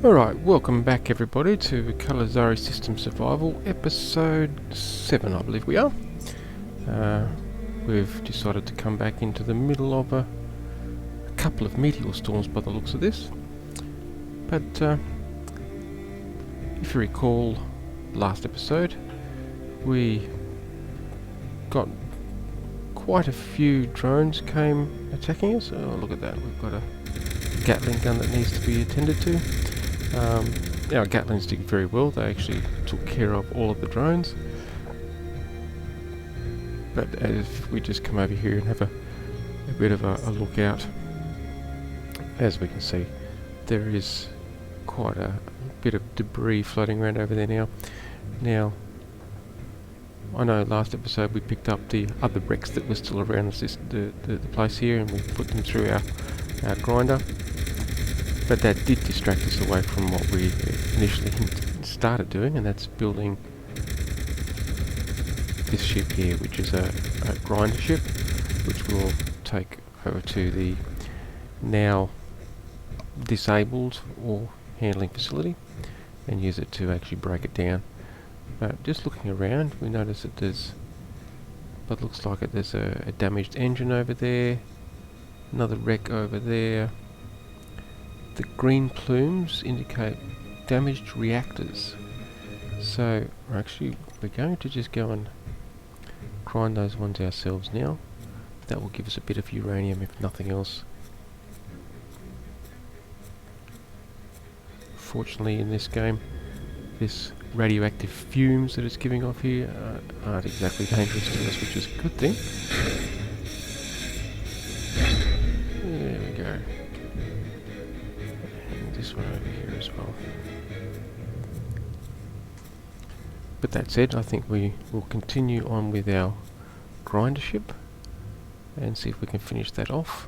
Alright, welcome back everybody to Calizari System Survival, episode 7 I believe we are. We've decided to come back into the middle of a couple of meteor storms by the looks of this. But if you recall last episode, we got quite a few drones came attacking us. Oh, look at that, we've got a Gatling gun that needs to be attended to. Our Gatlings did very well, they actually took care of all of the drones. But if we just come over here and have a bit of a look out, as we can see, there is quite a bit of debris floating around over there now. Now, I know last episode we picked up the other wrecks that were still around the place here, and we put them through our grinder. But that did distract us away from what we initially started doing, and that's building this ship here, which is a grinder ship, which we'll take over to the now disabled ore handling facility and use it to actually break it down. But just looking around, we notice that there's what looks like there's a damaged engine over there, another wreck over there. The green plumes indicate damaged reactors. So we're going to just go and grind those ones ourselves now. That will give us a bit of uranium if nothing else. Fortunately in this game, this radioactive fumes that it's giving off here aren't exactly dangerous to us, which is a good thing. There we go. This one over here as well. But that said, I think we will continue on with our grinder ship and see if we can finish that off.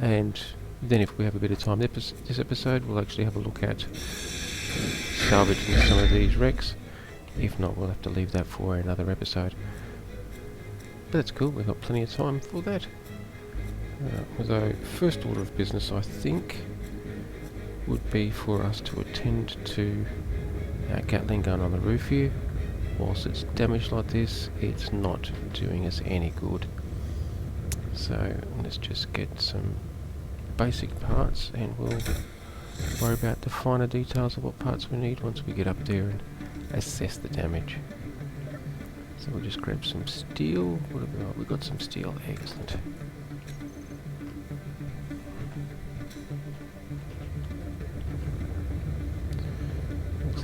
And then if we have a bit of time this episode, we'll actually have a look at salvaging some of these wrecks. If not, we'll have to leave that for another episode. But that's cool, we've got plenty of time for that. Although, first order of business, I think, would be for us to attend to our Gatling gun on the roof here. Whilst it's damaged like this, it's not doing us any good. So let's just get some basic parts and we'll worry about the finer details of what parts we need once we get up there and assess the damage. So we'll just grab some steel. What have we got? We've got some steel, excellent.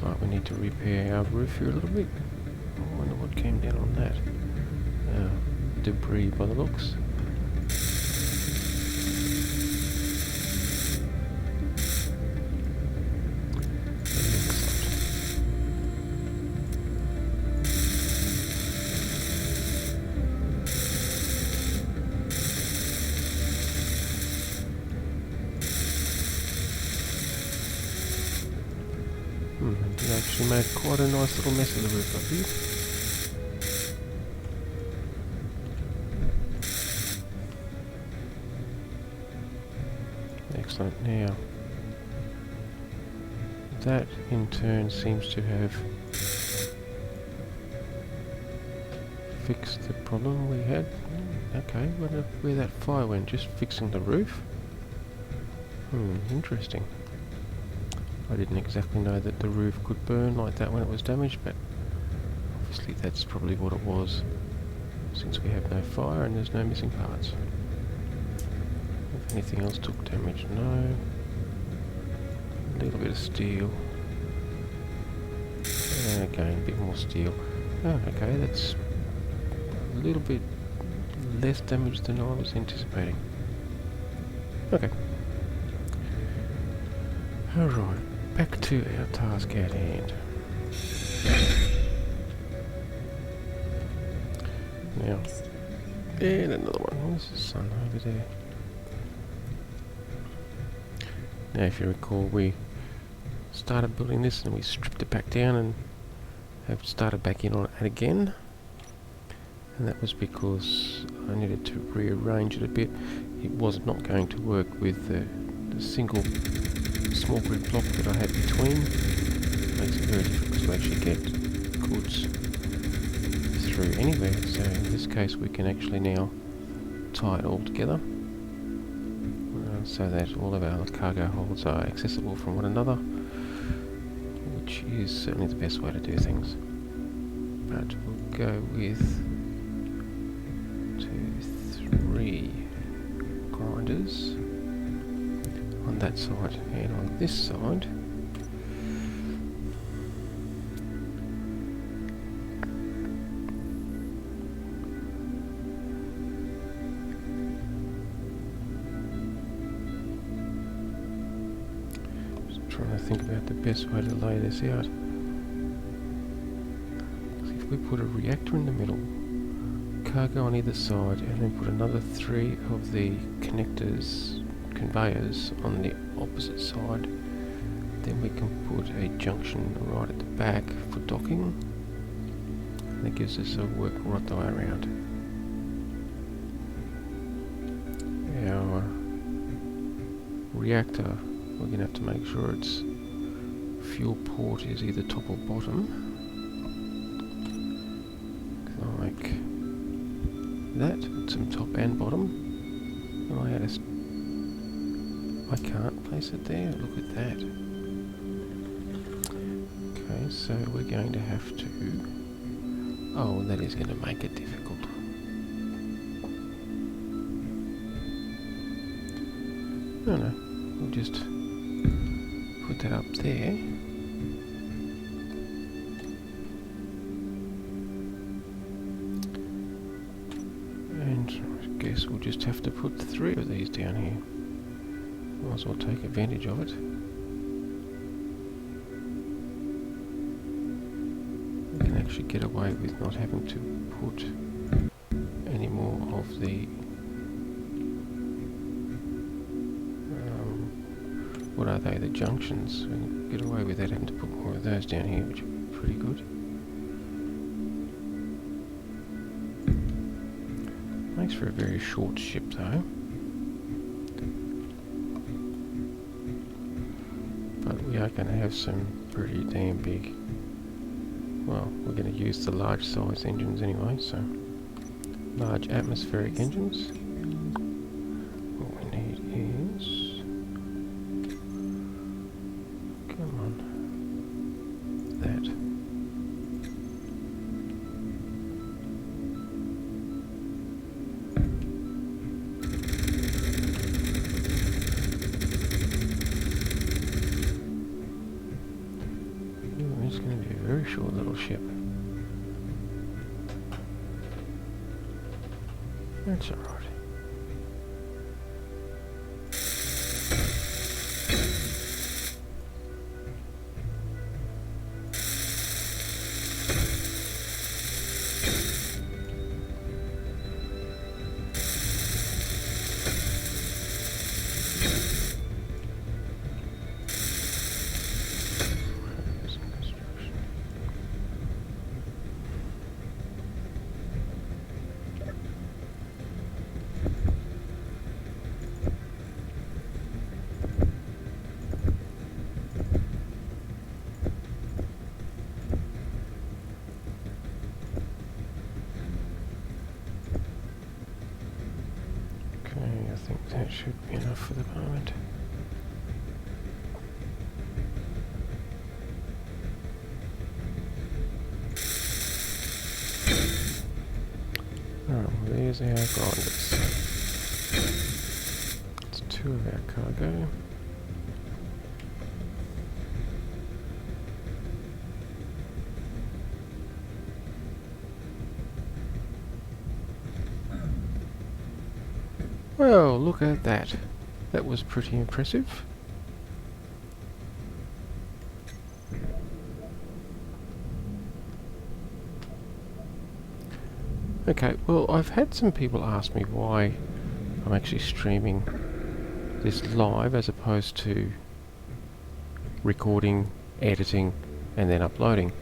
Like we need to repair our roof here a little bit. I wonder what came down on that. Debris by the looks. It actually made quite a nice little mess of the roof up here. Excellent. Now, that in turn seems to have fixed the problem we had. Okay, wonder where that fire went. Just fixing the roof? Interesting. I didn't exactly know that the roof could burn like that when it was damaged, but obviously that's probably what it was, since we have no fire and there's no missing parts. If anything else took damage, no. A little bit of steel. Again, a bit more steel. Oh, okay, that's a little bit less damage than I was anticipating. Okay. Alright. Back to our task at hand. Now, and another one. Where's the sun over there? Now, if you recall, we started building this and we stripped it back down and have started back in on it again. And that was because I needed to rearrange it a bit. It was not going to work with the single small grid block that I had between. Makes it very difficult to actually get goods through anywhere. So in this case we can actually now tie it all together so that all of our cargo holds are accessible from one another, which is certainly the best way to do things. But we'll go with 2, 3 grinders on that side, and on this side just trying to think about the best way to lay this out. If we put a reactor in the middle, cargo on either side, and then put another 3 of the conveyors on the opposite side, then we can put a junction right at the back for docking, and that gives us a work right the way around. Our reactor, we're going to have to make sure its fuel port is either top or bottom, like that, some top and bottom. I can't place it there, look at that. Okay, so we're going to have to... Oh, that is going to make it difficult. No, we'll just put that up there. And I guess we'll just have to put 3 of these down here. Might as well take advantage of it. We can actually get away with not having to put any more of the what are they, the junctions. We can get away with that, having to put more of those down here, which are pretty good. Makes for a very short ship though. But we are going to have some pretty damn big, well, we're going to use the large size engines anyway, so large atmospheric engines. What we need is, come on, that. It's going to be a very short little ship. That's alright. I think that should be enough for the moment. Alright, well there's our grinders. That's 2 of our cargo. Well, look at that. That was pretty impressive. Okay, well, I've had some people ask me why I'm actually streaming this live as opposed to recording, editing, and then uploading.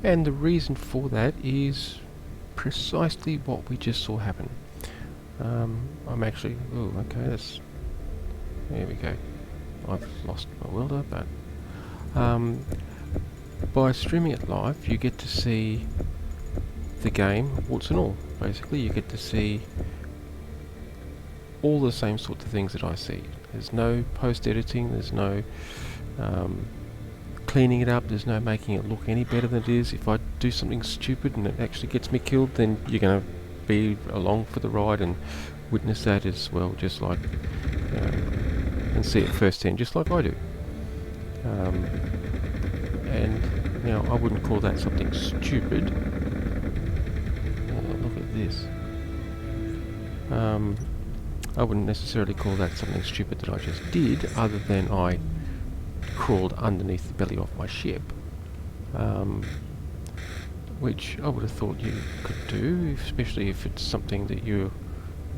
And the reason for that is precisely what we just saw happen. I'm actually, oh, okay, there we go. I've lost my welder, but by streaming it live, you get to see the game, warts and all. Basically, you get to see all the same sorts of things that I see. There's no post-editing, there's no cleaning it up, there's no making it look any better than it is. If I do something stupid and it actually gets me killed, then you're going to be along for the ride and witness that as well, just like and see it firsthand, just like I do. And now I wouldn't call that something stupid. Look at this. I wouldn't necessarily call that something stupid that I just did, other than I crawled underneath the belly of my ship, which I would have thought you could do, especially if it's something that you're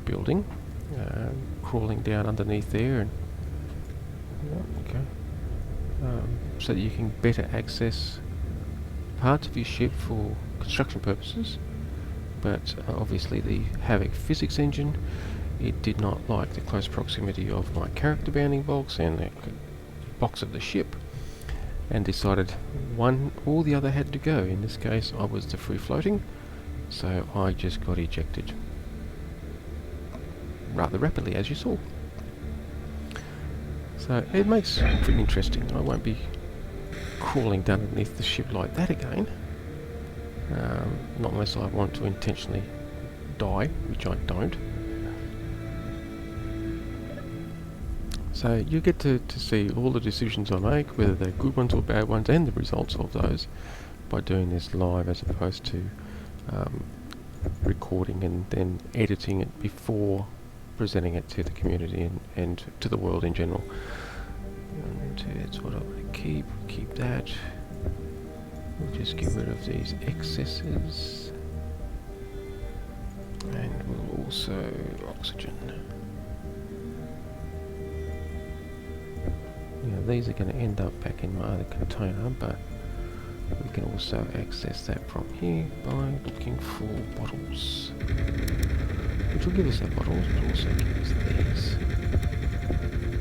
building, crawling down underneath there, and so that you can better access parts of your ship for construction purposes. But obviously the Havoc physics engine, it did not like the close proximity of my character bounding box and the box of the ship, and decided one or the other had to go. In this case, I was the free floating, so I just got ejected rather rapidly, as you saw. So it makes it pretty interesting. I won't be crawling down underneath the ship like that again, not unless I want to intentionally die, which I don't. So you get to see all the decisions I make, whether they're good ones or bad ones, and the results of those, by doing this live as opposed to recording and then editing it before presenting it to the community and to the world in general. And that's what I want to keep that. We'll just get rid of these excesses, and we'll also oxygen. Now these are going to end up back in my other container, but we can also access that from here by looking for bottles, which will give us our bottles, but also give us these,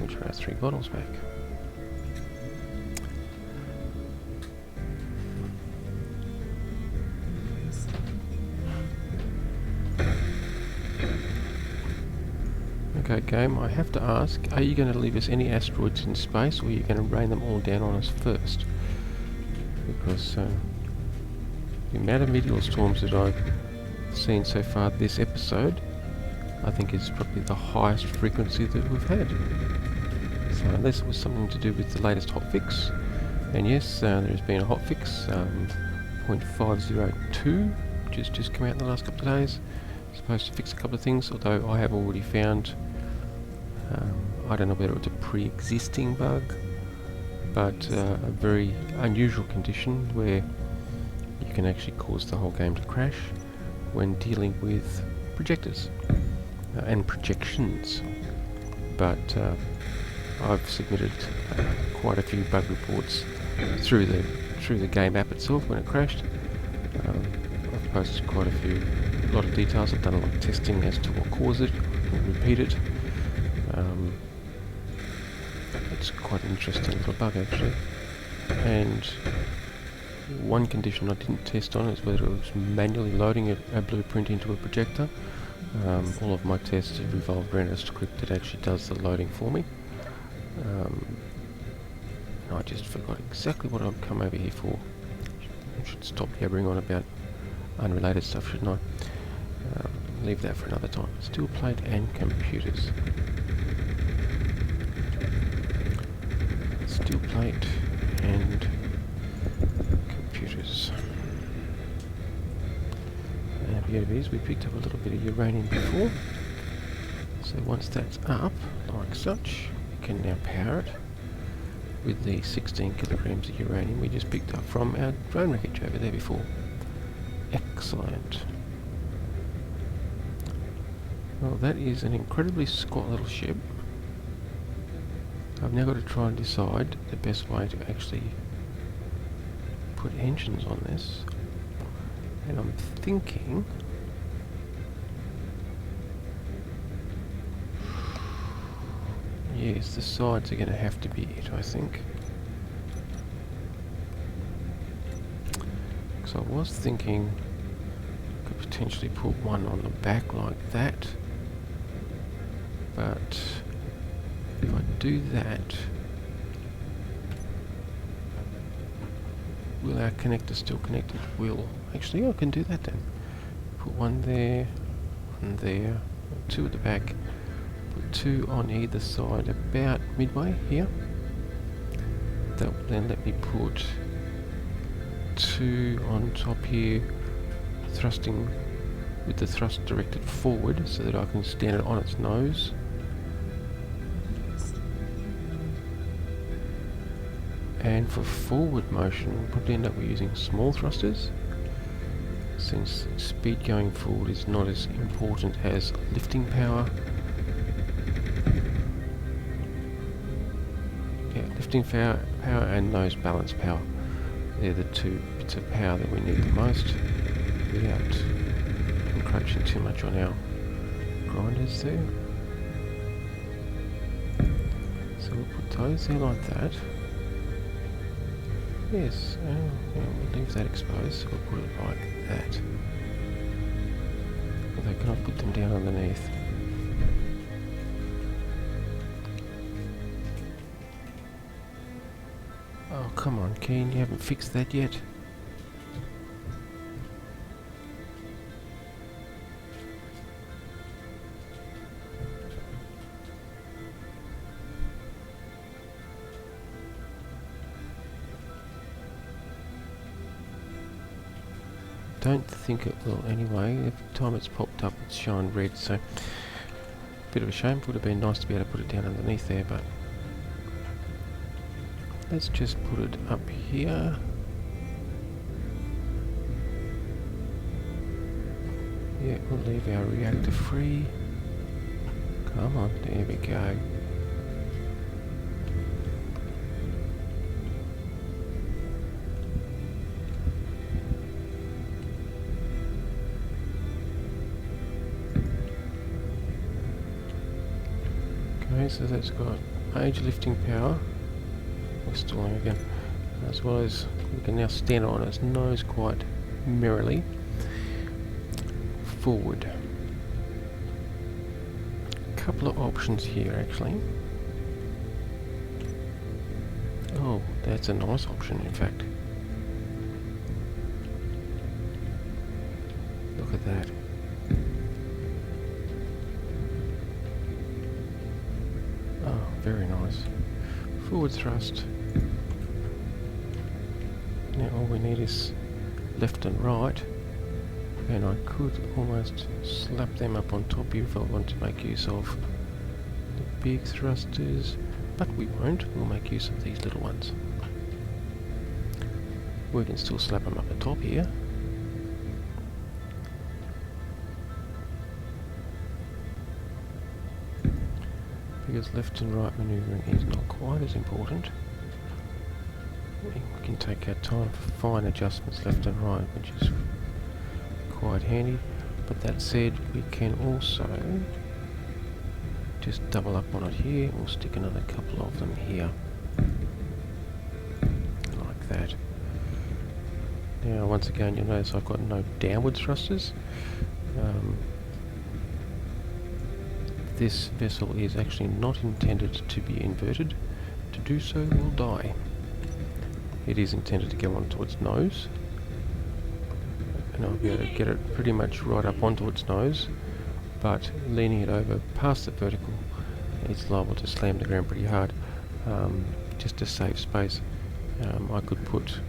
which are our 3 bottles back. Okay, game, I have to ask, are you going to leave us any asteroids in space, or are you going to rain them all down on us first? Because the amount of meteor storms that I've seen so far this episode, I think is probably the highest frequency that we've had. So unless it was something to do with the latest hotfix, and yes, there's been a hotfix, 0.502, which has just come out in the last couple of days. It's supposed to fix a couple of things, although I have already found, I don't know whether it's a pre-existing bug, but a very unusual condition where you can actually cause the whole game to crash when dealing with projectors and projections. But I've submitted quite a few bug reports through the game app itself when it crashed. I've posted quite a lot of details. I've done a lot of testing as to what caused it, and repeat it. It's quite an interesting little bug actually. And one condition I didn't test on is whether it was manually loading a blueprint into a projector. All of my tests have revolved around a script that actually does the loading for me. And I just forgot exactly what I've come over here for. I should stop yabbering on about unrelated stuff, shouldn't I? Leave that for another time. Steel plate and computers. Steel plate and computers. And beauty is, we picked up a little bit of uranium before. So once that's up, like such, we can now power it with the 16 kilograms of uranium we just picked up from our drone wreckage over there before. Excellent. Well, that is an incredibly squat little ship. I've now got to try and decide the best way to actually put engines on this. And I'm thinking... Yes, the sides are going to have to be it, I think. So I was thinking I could potentially put one on the back like that, but if I do that, will our connector still connect? It will. Actually, I can do that then. Put one there, two at the back, put two on either side about midway here. That will then let me put two on top here, thrusting with the thrust directed forward so that I can stand it on its nose. And for forward motion, we'll probably end up using small thrusters, since speed going forward is not as important as lifting power. Yeah, lifting power and nose balance power. They're the two bits of power that we need the most without encroaching too much on our grinders there. So we'll put those there like that. Yes, yeah, we'll leave that exposed, so we'll put it like that. Although, can I put them down underneath? Oh, come on, Keen, you haven't fixed that yet? Don't think it will anyway. Every time it's popped up it's shone red, so bit of a shame. Would have been nice to be able to put it down underneath there, but let's just put it up here. Yeah, we'll leave our reactor free. Come on, there we go. Okay, so that's got major lifting power. We're stalling again. As well as we can now stand on its nose quite merrily. Forward. Couple of options here actually. Oh, that's a nice option in fact. Look at that. Oh, very nice. Forward thrust. Now all we need is left and right, and I could almost slap them up on top here if I want to make use of the big thrusters, but we won't. We'll make use of these little ones. We can still slap them up the top here. Because left and right manoeuvring is not quite as important. We can take our time for fine adjustments left and right, which is quite handy. But that said, we can also just double up on it here. We'll stick another couple of them here. Like that. Now once again you'll notice I've got no downward thrusters. This vessel is actually not intended to be inverted. To do so will die. It is intended to go onto its nose, and I'll be able to get it pretty much right up onto its nose, but leaning it over past the vertical, it's liable to slam the ground pretty hard. Just to save space, I could put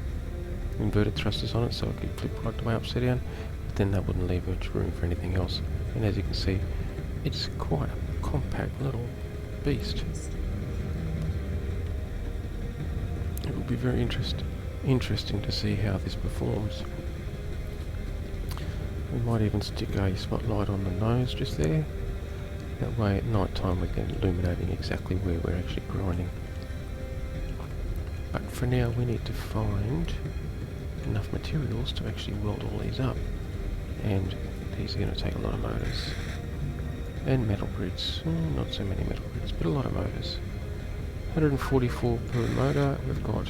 inverted thrusters on it so I could flip right the way upside down, but then that wouldn't leave much room for anything else. And as you can see, it's quite a compact little beast. It will be very interesting to see how this performs. We might even stick a spotlight on the nose just there. That way at night time we can illuminating exactly where we're actually grinding. But for now we need to find enough materials to actually weld all these up. And these are going to take a lot of motors. And metal grids. Not so many metal grids, but a lot of motors. 144 per motor. We've got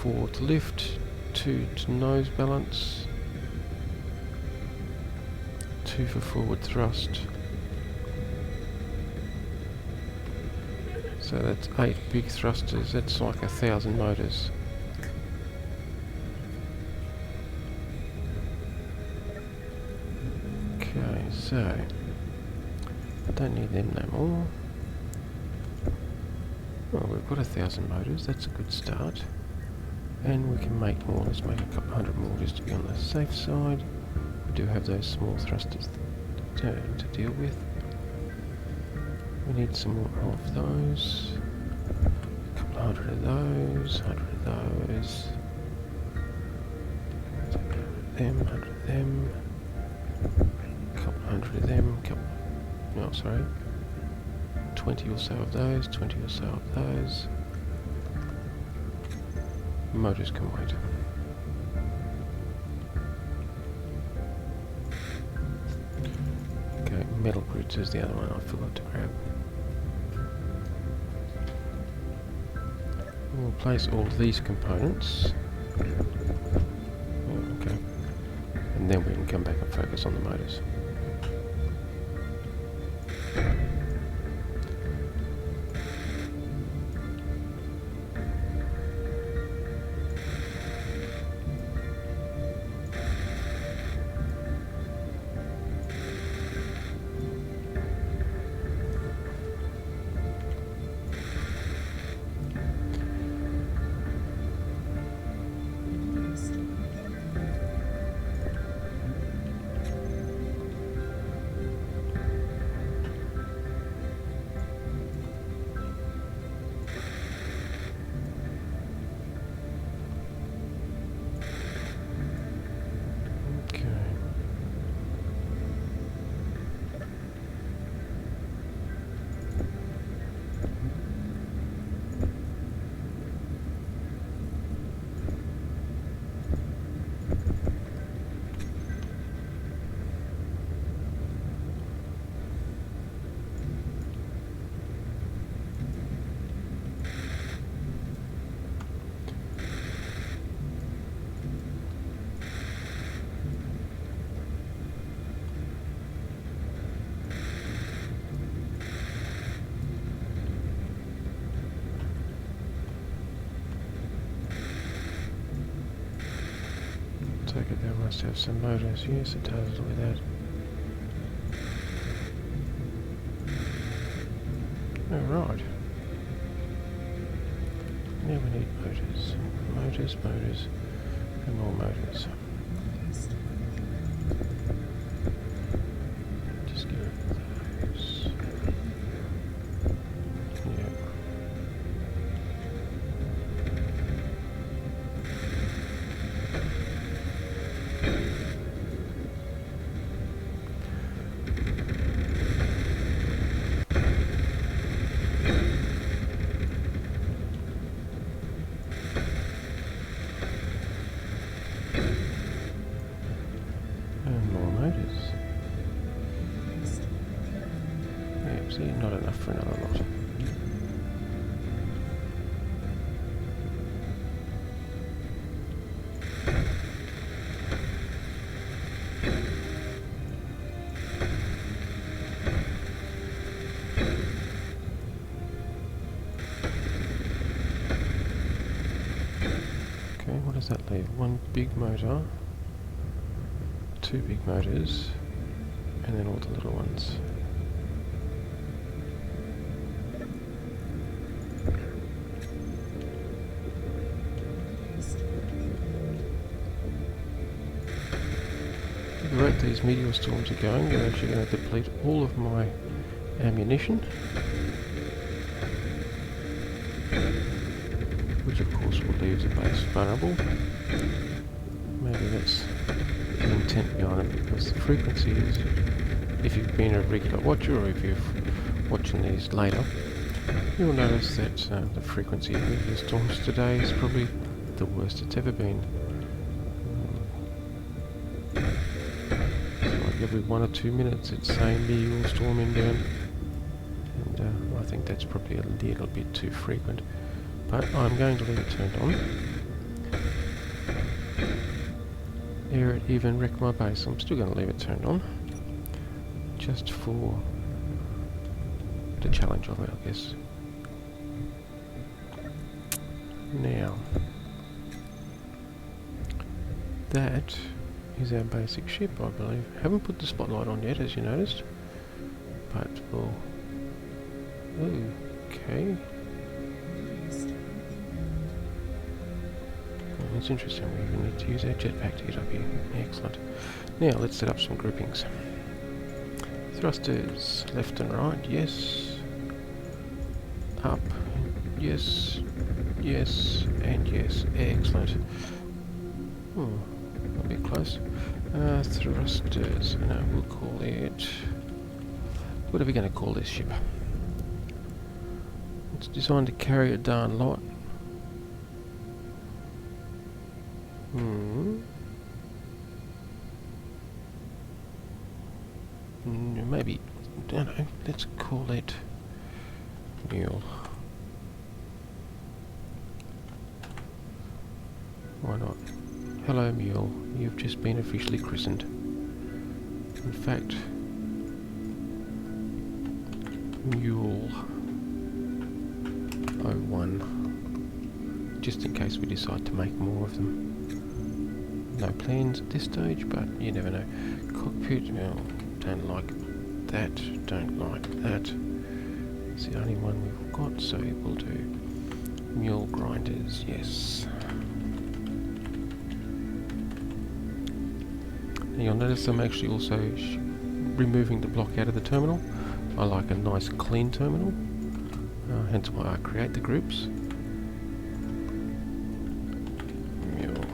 4 to lift, 2 to nose balance, 2 for forward thrust. So that's 8 big thrusters. That's like 1,000 motors. Okay, so I don't need them no more. Well, we've got 1,000 motors. That's a good start. And we can make more. Let's make a couple hundred more just to be on the safe side. We do have those small thrusters to deal with. We need some more of those. A couple hundred of those. 100 of those. 100 of them. A couple hundred of them. No, sorry. 20 or so of those. 20 or so of those. Motors can wait. Okay, metal brutes is the other one I forgot to grab. We'll place all these components. Okay. And then we can come back and focus on the motors. Take it there must have some motors. Yes, it does. Look at that. Alright. Now we need motors. Motors, motors, and more motors. Just get rid of those. Yeah. See, not enough for another lot. Okay, what does that leave? One big motor, 2 big motors, and then all the little ones. The rate these meteor storms are going, they're actually going to deplete all of my ammunition, which of course will leave the base vulnerable. Maybe that's the intent behind it, because the frequency is, if you've been a regular watcher or if you're watching these later, you'll notice that the frequency of meteor storms today is probably the worst it's ever been. Every 1 or 2 minutes it's saying meteor storm inbound, and I think think that's probably a little bit too frequent, but I'm going to leave it turned on. Ere it even wreck my base, I'm still going to leave it turned on, just for the challenge of it, I guess. Now, that is our basic ship, I believe. Haven't put the spotlight on yet, as you noticed, but we'll... okay. Oh, it's interesting, we even need to use our jetpack to get up here. Excellent. Now, let's set up some groupings. Thrusters, left and right, yes. Up, yes. Yes, and yes. Excellent. Oh, a bit close. Thrusters, no, we'll call it... what are we going to call this ship? It's designed to carry a darn lot. Maybe, I don't know, let's call it Mule. Why not? Hello Mule, you've just been officially christened. In fact, Mule 01, just in case we decide to make more of them. No plans at this stage, but you never know. Cockpit, well, don't like that, don't like that. It's the only one we've got, so we'll do Mule grinders, yes. You'll notice I'm actually also removing the block out of the terminal. I like a nice clean terminal, hence why I create the groups. Mule,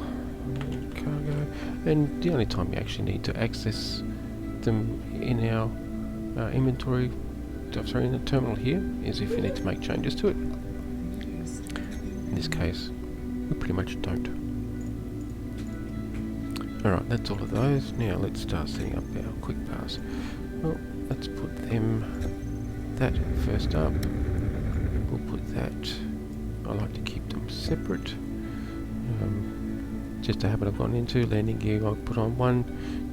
cargo, and the only time you actually need to access them in our inventory, sorry, in the terminal here, is if you need to make changes to it. In this case, we pretty much don't. Alright, that's all of those. Now let's start setting up our quick pass. Well, let's put that first up. We'll put that, I like to keep them separate. Just a habit I've gone into. Landing gear I put on 1,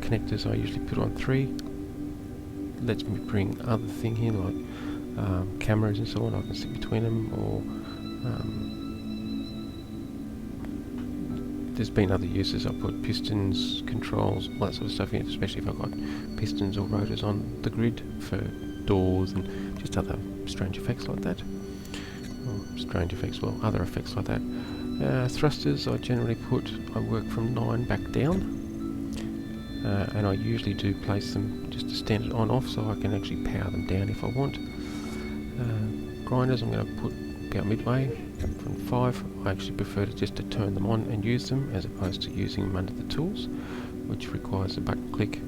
connectors I usually put on 3. Lets me bring other thing here like cameras and so on, I can sit between them, or there's been other uses. I put pistons, controls, all that sort of stuff in, especially if I've got pistons or rotors on the grid for doors and just other strange effects like that. Other effects like that. Thrusters I generally I work from 9 back down, and I usually do place them just to standard on off so I can actually power them down if I want. Grinders I'm going to put about midway from 5. I actually prefer just to turn them on and use them as opposed to using them under the tools, which requires a button click.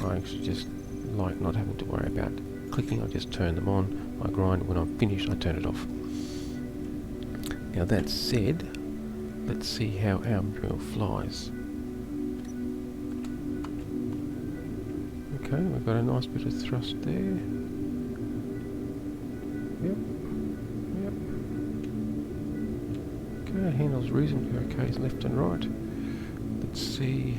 I actually just like not having to worry about clicking. I just turn them on, I grind, when I'm finished I turn it off. Now that said, let's see how our mule flies. Okay, we've got a nice bit of thrust there. Yep. Okay, handles reasonably okay, left and right. Let's see.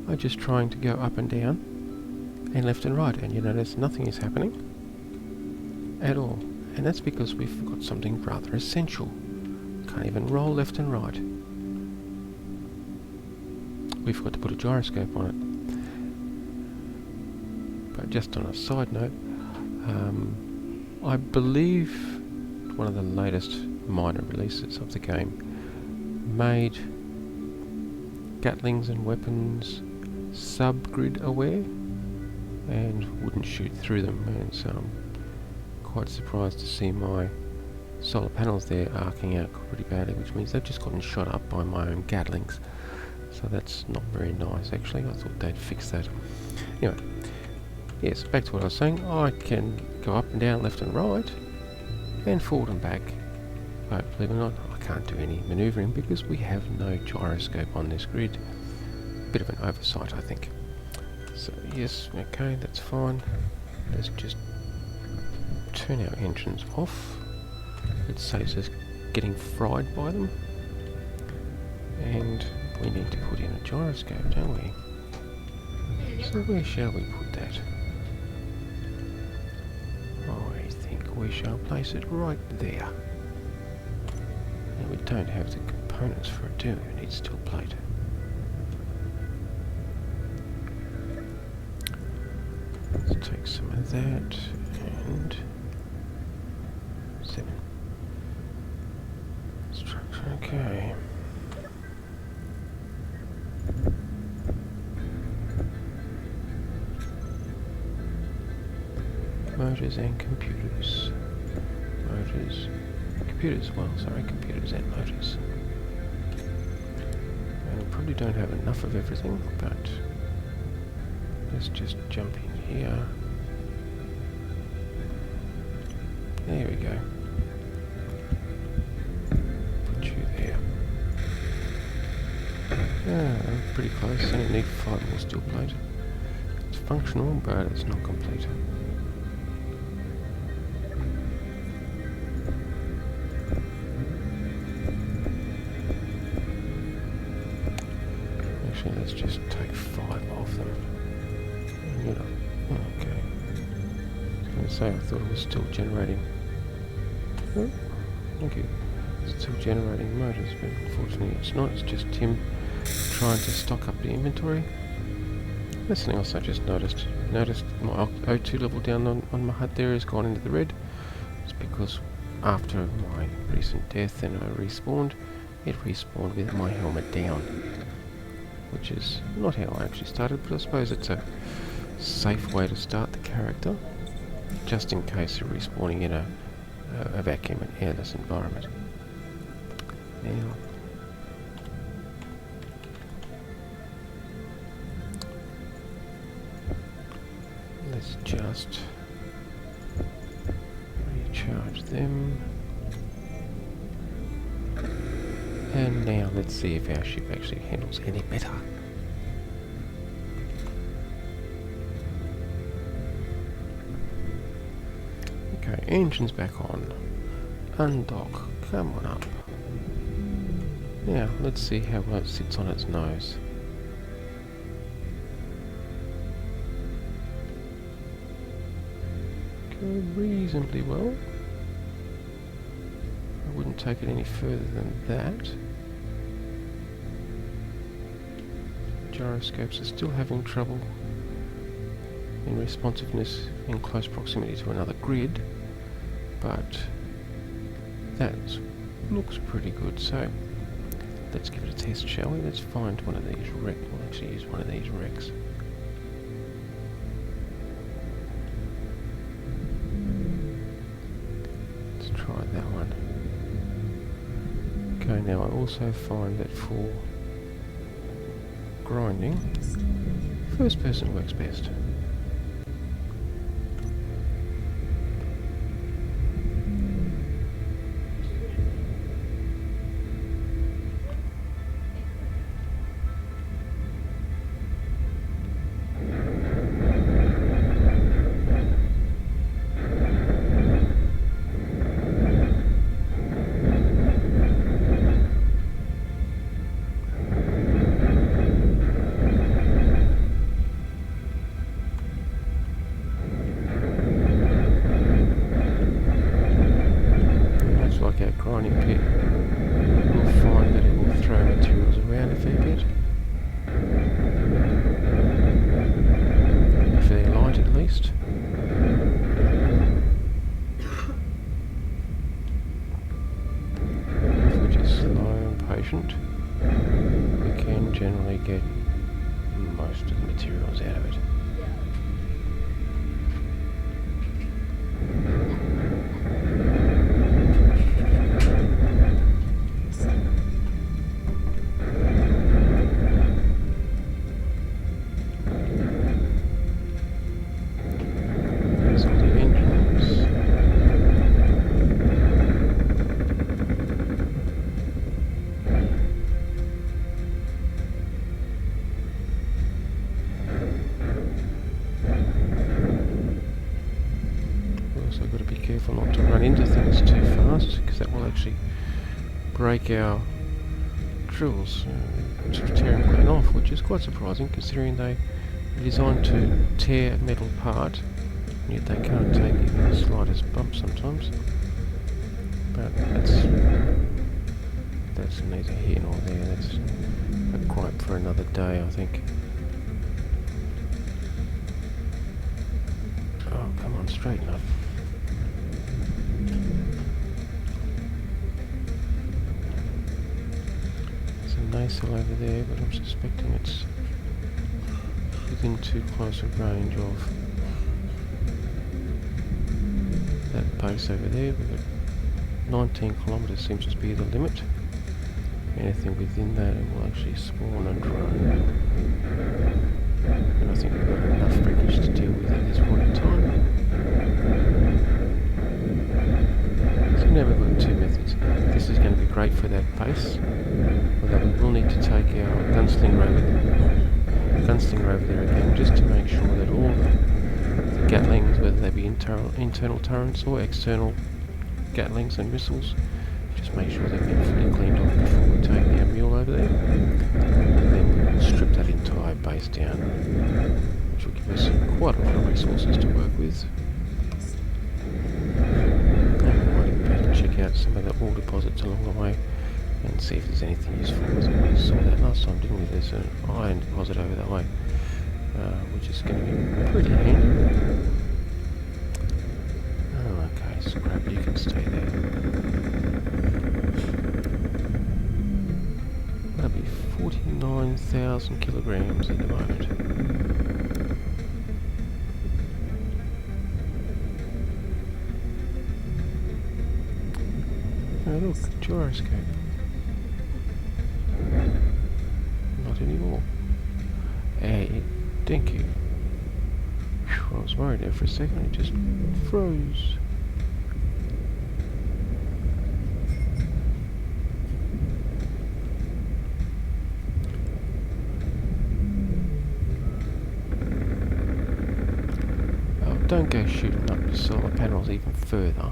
I'm just trying to go up and down and left and right, and you notice nothing is happening at all. And that's because we've got something rather essential. Can't even roll left and right. We forgot to put a gyroscope on it. But just on a side note, I believe one of the latest minor releases of the game made Gatlings and weapons sub-grid aware and wouldn't shoot through them, and so I'm quite surprised to see my solar panels there arcing out pretty badly, which means they've just gotten shot up by my own Gatlings. So that's not very nice actually. I thought they'd fix that. Anyway, yes, back to what I was saying. I can go up and down, left and right, and forward and back. But believe it or not, I can't do any manoeuvring because we have no gyroscope on this grid. bit of an oversight, I think. So yes, okay, that's fine. Let's just turn our engines off. It saves us getting fried by them. And we need to put in a gyroscope, don't we? So where shall we put that? I think we shall place it right there. And we don't have the components for it, do we? We need steel plate. Let's take some of that and 7. Structure, okay. Motors and computers. Computers and motors. And we probably don't have enough of everything, but let's just jump in here. There we go. Put you there. Pretty close. Only need 5 more steel plate. It's functional, but it's not complete. Actually, let's just take 5 off them. And, you know, okay. I was going to say, I thought it was still generating. Oh, thank you. It's still generating motors, but unfortunately it's not. It's just Tim trying to stock up the inventory. That's something else I just noticed. Noticed my O2 level down on my HUD there has gone into the red. It's because after my recent death and I respawned, it respawned with my helmet down. Which is not how I actually started, but I suppose it's a safe way to start the character, just in case you're respawning in a vacuum and airless environment. Now, let's just recharge them. And now let's see if our ship actually handles any better. Okay, engine's back on. Undock, come on up. Now, let's see how well it sits on its nose. Go reasonably well. I wouldn't take it any further than that. Gyroscopes are still having trouble in responsiveness in close proximity to another grid, but that looks pretty good. So let's give it a test, shall we? Let's find one of these wrecks. We'll actually use one of these wrecks. Let's try that one. Okay, now I also find that for grinding, first person works best. Grinding pit, we'll find that it will throw materials around a fair bit. If they're light at least. If we're just slow and patient, we can generally get most of the materials out of it. break our drills, sort of tear them clean off, which is quite surprising considering they are designed to tear metal apart, and yet they can't take even the slightest bump sometimes. But that's neither here nor there. That's a gripe for another day, I think. Oh, come on, straighten up. There's a nacelle over there, but I'm suspecting it's within too close a range of that base over there. We've got 19 kilometres seems to be the limit. Anything within that it will actually spawn and drone. And I think we've got enough wreckage to deal with at this point in time. So now we've got two methods. This is going to be great for that base, although we will need to take our gunslinger over there again, just to make sure that all the Gatlings, whether they be internal turrets or external Gatlings and missiles, just make sure they've been fully cleaned off before we take our mule over there. And then we'll strip that entire base down, which will give us quite a lot of resources to work with. And we might even be able to check out some of the ore deposits along the way and see if there's anything useful. I think we saw that last time, didn't we? There's an iron deposit over that way, which is going to be pretty handy. Oh, okay, scrap, you can stay there. That'll be 49,000 kilograms at the moment. Oh look, gyroscope. Not anymore. Hey, thank you. Whew, I was worried there for a second, it just froze. Oh, don't go shooting up the solar panels even further.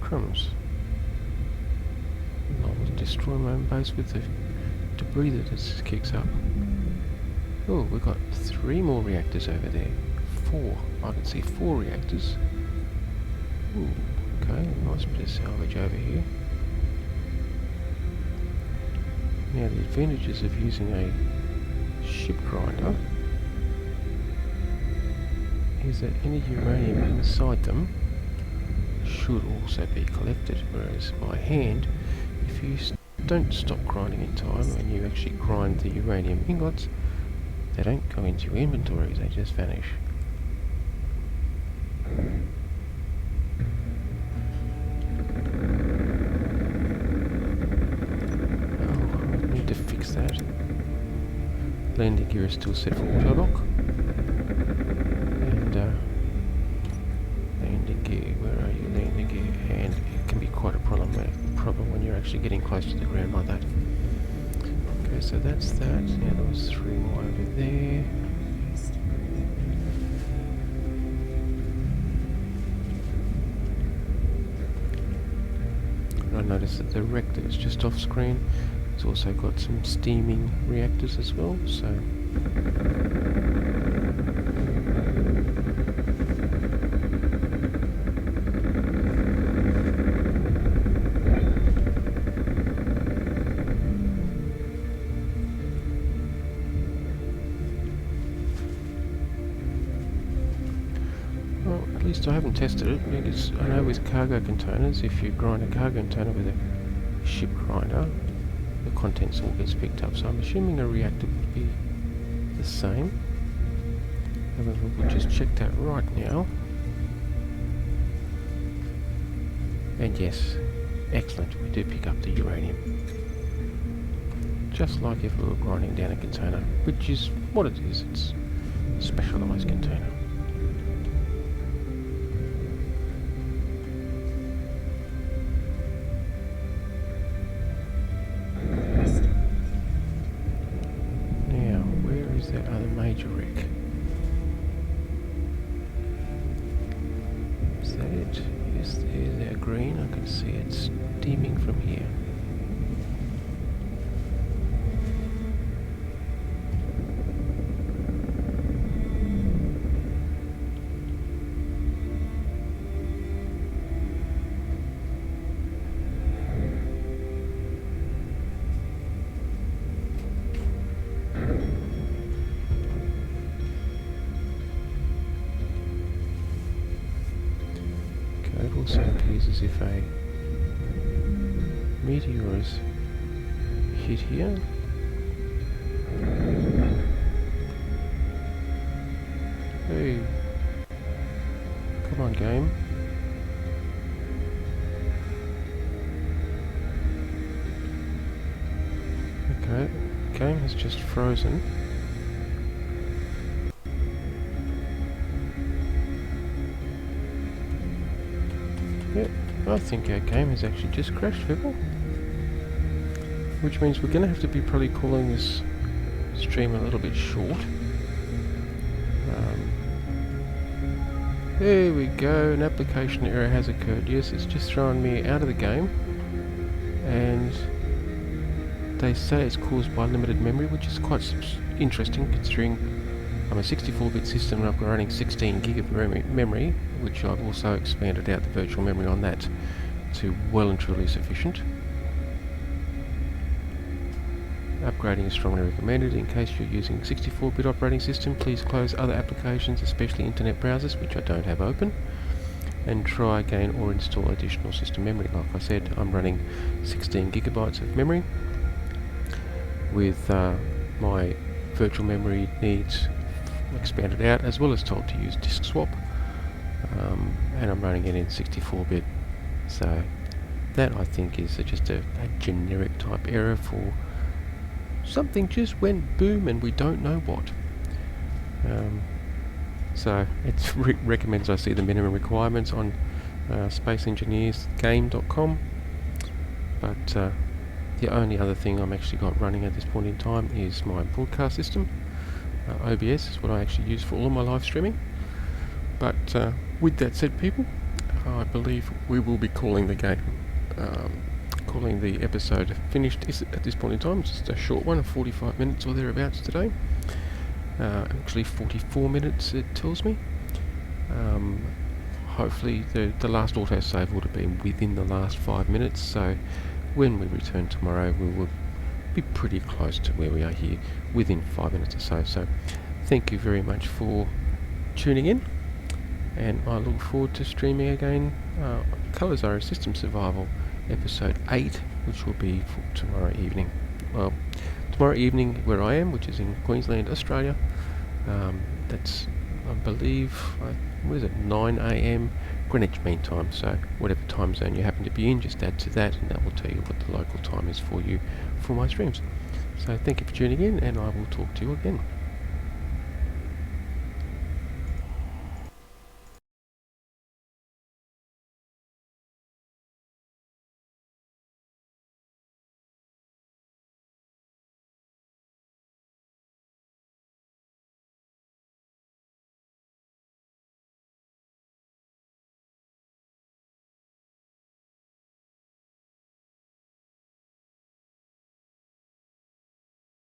Crumbs. I will destroy my own base with the debris that this kicks up. Oh, we've got 3 more reactors over there. 4. I can see 4 reactors. Ooh, okay, nice bit of salvage over here. Now the advantages of using a ship grinder is that any uranium inside them should also be collected, whereas by hand, if you don't stop grinding in time and you actually grind the uranium ingots, they don't go into your inventory, they just vanish. Oh, I need to fix that. Landing gear is still set for auto lock. And landing gear, where are you, landing gear? And it can be quite a problem when you're actually getting close to the ground like that. Okay, so that's that. Now there was 3 more over there. I noticed that the reactor that's just off screen has also got some steaming reactors as well, so at least I haven't tested it, because I know with cargo containers, if you grind a cargo container with a ship grinder, the contents all gets picked up, so I'm assuming a reactor would be the same. However, we'll just check that right now. And yes, excellent, we do pick up the uranium. Just like if we were grinding down a container, which is what it is, it's a specialised container. major wreck. Is that it? Yes, there's our green. I can see it steaming from here. It also appears as if a meteor is hit here. Hey, come on, game. Okay, game has just frozen. Yep, I think our game has actually just crashed, people. Which means we're going to have to be probably calling this stream a little bit short. There we go, an application error has occurred. Yes, it's just thrown me out of the game. And they say it's caused by limited memory, which is quite interesting considering I'm a 64-bit system and I've got running 16 gig of memory, which I've also expanded out the virtual memory on that to well and truly sufficient. Upgrading is strongly recommended. In case you're using 64-bit operating system, please close other applications, especially internet browsers, which I don't have open, and try again or install additional system memory. Like I said, I'm running 16 gigabytes of memory with my virtual memory needs expanded out, as well as told to use disk swap, and I'm running it in 64-bit. So that, I think, is just a generic type error for something just went boom and we don't know what. So it recommends I see the minimum requirements on spaceengineersgame.com, but the only other thing I'm actually got running at this point in time is my broadcast system. OBS is what I actually use for all of my live streaming. But with that said, people, I believe we will be calling the game, calling the episode finished at this point in time. It's just a short one of 45 minutes or thereabouts today. Actually 44 minutes it tells me. Hopefully the last autosave would have been within the last 5 minutes, so when we return tomorrow we will be pretty close to where we are here, within 5 minutes or so. So thank you very much for tuning in, and I look forward to streaming again Calizari System Survival episode 8, which will be for tomorrow evening. Well, tomorrow evening where I am, which is in Queensland, Australia. That's, I believe, 9 AM Greenwich Mean Time. So whatever time zone you happen to be in, just add to that, and that will tell you what the local time is for you for my streams. So thank you for tuning in, and I will talk to you again.